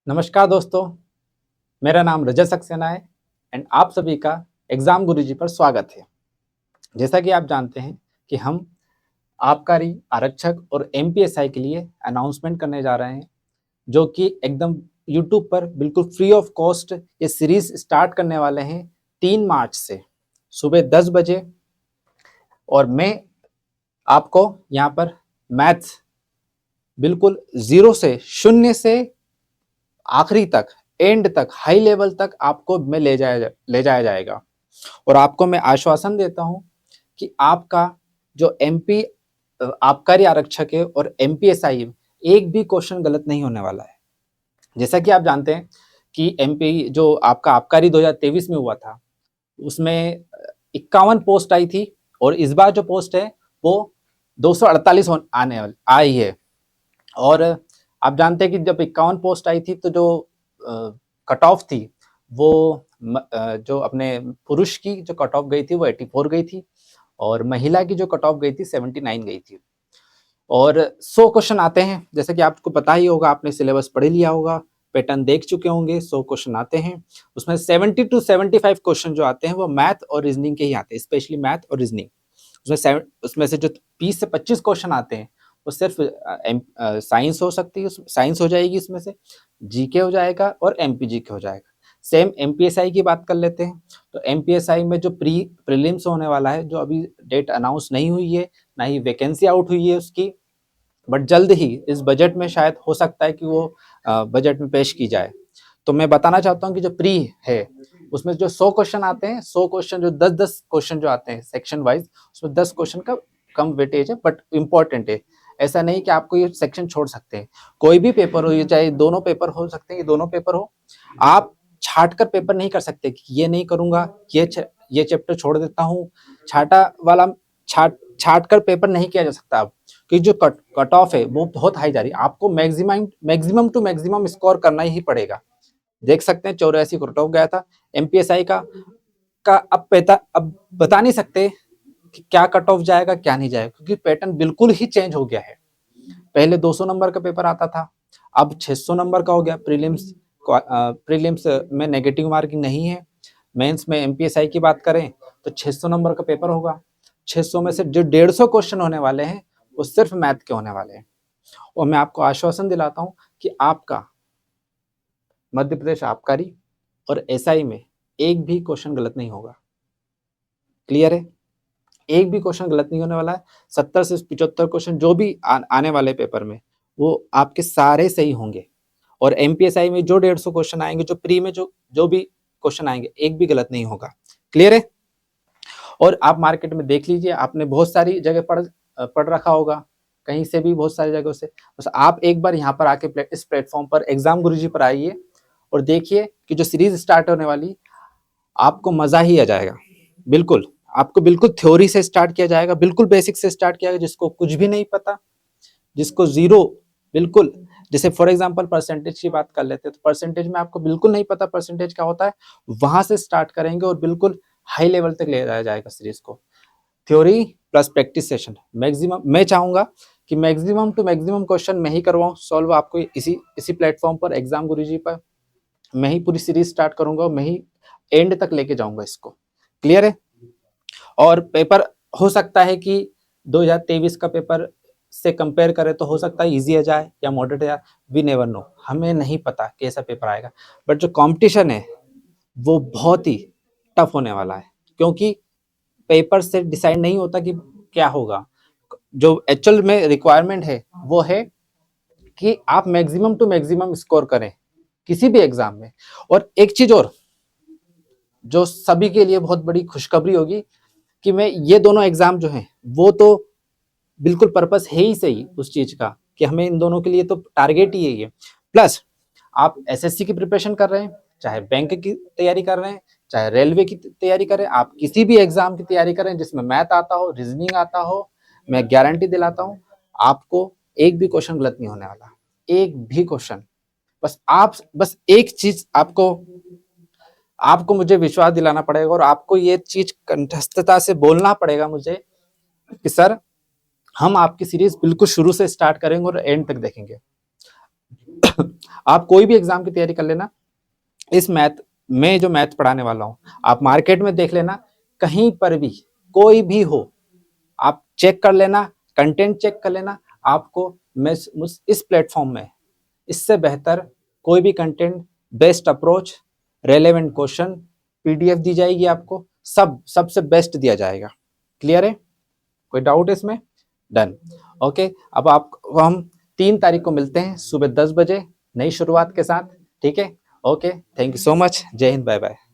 नमस्कार दोस्तों, मेरा नाम रजत सक्सेना है एंड आप सभी का एग्ज़ाम गुरुजी पर स्वागत है। जैसा कि आप जानते हैं कि हम आबकारी, आरक्षक और एमपीएसआई के लिए अनाउंसमेंट करने जा रहे हैं, जो कि एकदम यूट्यूब पर बिल्कुल फ्री ऑफ कॉस्ट ये सीरीज़ स्टार्ट करने वाले हैं 3 मार्च से सुबह 10 बजे। और मैं आपको यहाँ पर मैथ्स बिल्कुल ज़ीरो से, शून्य से आखिरी तक, एंड तक, हाई लेवल तक आपको में ले जाया जाएगा। और आपको मैं आश्वासन देता हूं कि आपका जो एमपी आबकारी आरक्षक है और एमपीएसआई एक भी क्वेश्चन गलत नहीं होने वाला है। जैसा कि आप जानते हैं कि एमपी जो आपका आबकारी 2023 में हुआ था, उसमें 51 पोस्ट आई थी और इस बार जो पोस्ट है वो 248 आने वाली आई है। और आप जानते हैं कि जब 51 पोस्ट आई थी तो जो कट ऑफ थी वो जो अपने पुरुष की जो कट ऑफ गई थी वो 84 गई थी और महिला की जो कट ऑफ गई थी 79 गई थी। और 100 क्वेश्चन आते हैं, जैसे कि आपको पता ही होगा, आपने सिलेबस पढ़ लिया होगा, पैटर्न देख चुके होंगे। 100 क्वेश्चन आते हैं, उसमें 70 टू 75 क्वेश्चन जो आते हैं वो मैथ और रीजनिंग के ही आते हैं, स्पेशली मैथ और रीजनिंग। उसमें से जो 20 से 25 क्वेश्चन आते हैं वो सिर्फ साइंस हो सकती है, साइंस हो जाएगी, इसमें से जीके हो जाएगा और एमपी जीके हो जाएगा। सेम एमपीएसआई की बात कर लेते हैं, तो एमपीएसआई में जो प्रीलिम्स होने वाला है, जो अभी डेट अनाउंस नहीं हुई है, ना ही वैकेंसी आउट हुई है उसकी, बट जल्द ही इस बजट में शायद हो सकता है कि वो बजट में पेश की जाए। तो मैं बताना चाहता हूँ कि जो प्री है उसमें जो 100 क्वेश्चन आते हैं, 100 क्वेश्चन जो 10-10 क्वेश्चन जो आते हैं सेक्शन वाइज, उसमें 10 क्वेश्चन का कम वेटेज है बट इम्पोर्टेंट है। ऐसा नहीं कि आपको ये सेक्शन छोड़ सकते हैं, कोई भी पेपर हो, ये चाहे दोनों पेपर हो सकते हैं, ये दोनों पेपर हो, आप छाट कर पेपर नहीं कर सकते कि ये नहीं करूंगा, ये चैप्टर छोड़ देता हूँ। छाटा वाला छाट कर पेपर नहीं किया जा सकता अब, क्योंकि जो कट ऑफ है वो बहुत हाई जा रही है। आपको मैक्सिमम टू मैक्सिमम स्कोर करना ही पड़ेगा। देख सकते हैं 84 कट ऑफ गया था एमपीएसआई का अब बता नहीं सकते कि क्या कट ऑफ जाएगा क्या नहीं जाएगा, क्योंकि पैटर्न बिल्कुल ही चेंज हो गया है। पहले 200 नंबर का पेपर आता था, अब 600 नंबर का हो गया। प्रीलिम्स में नेगेटिव मार्किंग नहीं है। मेंस में एमपीएसआई की बात करें तो 600 नंबर का पेपर होगा। 600 में से जो 150 क्वेश्चन होने वाले हैं वो सिर्फ मैथ के होने वाले हैं। और मैं आपको आश्वासन दिलाता हूं कि आपका मध्य प्रदेश आबकारी और एसआई में एक भी क्वेश्चन गलत नहीं होगा। क्लियर है? एक भी क्वेश्चन गलत नहीं होने वाला है। 70 से 75 क्वेश्चन जो भी आने वाले पेपर में वो आपके सारे सही होंगे। और एमपीएसआई में जो 150 क्वेश्चन आएंगे, जो प्री में जो भी क्वेश्चन आएंगे, एक भी गलत नहीं होगा। क्लियर है? और आप मार्केट में देख लीजिए, आपने बहुत सारी जगह पढ़ रखा होगा, कहीं से भी, बहुत सारी जगहों से। बस आप एक बार यहाँ पर आके इस प्लेटफॉर्म पर एग्जाम गुरुजी पर आइए और देखिए कि जो सीरीज स्टार्ट होने वाली, आपको मजा ही आ जाएगा। बिल्कुल, आपको बिल्कुल थ्योरी से स्टार्ट किया जाएगा, बिल्कुल बेसिक से स्टार्ट किया जाएगा। जिसको कुछ भी नहीं पता, जिसको जीरो, बिल्कुल, जैसे फॉर एग्जांपल परसेंटेज की बात कर लेते हैं, तो परसेंटेज में आपको बिल्कुल नहीं पता परसेंटेज क्या होता है, वहां से स्टार्ट करेंगे और बिल्कुल हाई लेवल तक ले जाया जाएगा सीरीज को। Theory plus practice session, maximum मैं चाहूंगा कि मैक्सिमम टू मैक्सिमम क्वेश्चन मैं ही करवाऊं सॉल्व आपको इसी प्लेटफॉर्म पर, एग्जाम गुरुजी पर। मैं ही पूरी सीरीज स्टार्ट करूंगा, मैं ही एंड तक लेके जाऊंगा इसको। क्लियर है? और पेपर हो सकता है कि 2023 का पेपर से कंपेयर करें तो हो सकता है इजी आ जाए या मॉडरेट या, वी नेवर नो, हमें नहीं पता कैसा पेपर आएगा। बट जो कंपटीशन है वो बहुत ही टफ होने वाला है, क्योंकि पेपर से डिसाइड नहीं होता कि क्या होगा। जो एक्चुअल में रिक्वायरमेंट है वो है कि आप मैक्सिमम टू मैक्सिमम स्कोर करें किसी भी एग्जाम में। और एक चीज और जो सभी के लिए बहुत बड़ी खुशखबरी होगी कि मैं ये दोनों एग्जाम जो हैं वो तो बिल्कुल पर्पस है ही सही उस चीज का कि हमें इन दोनों के लिए तो टारगेट ही यही है। प्लस आप एसएससी की प्रिपरेशन कर रहे हैं, चाहे बैंक की तैयारी कर रहे हैं, चाहे रेलवे की तैयारी करें, आप किसी भी एग्जाम की तैयारी करें जिसमें मैथ आता हो, रीजनिंग आता हो, मैं गारंटी दिलाता हूं आपको एक भी क्वेश्चन गलत नहीं होने वाला, एक भी क्वेश्चन। बस एक चीज आपको मुझे विश्वास दिलाना पड़ेगा और आपको ये चीज कंठस्थता से बोलना पड़ेगा मुझे कि सर, हम आपकी सीरीज बिल्कुल शुरू से स्टार्ट करेंगे और एंड तक देखेंगे। आप कोई भी एग्जाम की तैयारी कर लेना, इस मैथ में जो मैथ पढ़ाने वाला हूँ, आप मार्केट में देख लेना, कहीं पर भी कोई भी हो, आप चेक कर लेना, कंटेंट चेक कर लेना, आपको मैं इस प्लेटफॉर्म में इससे बेहतर कोई भी content, best approach, relevant question, PDF दी जाएगी आपको, सब सबसे बेस्ट दिया जाएगा। क्लियर है? कोई डाउट है इसमें? डन। ओके, अब आपको हम 3 तारीख को मिलते हैं सुबह 10 बजे नई शुरुआत के साथ। ठीक है? Okay, thank you so much. जय हिंद, बाय बाय।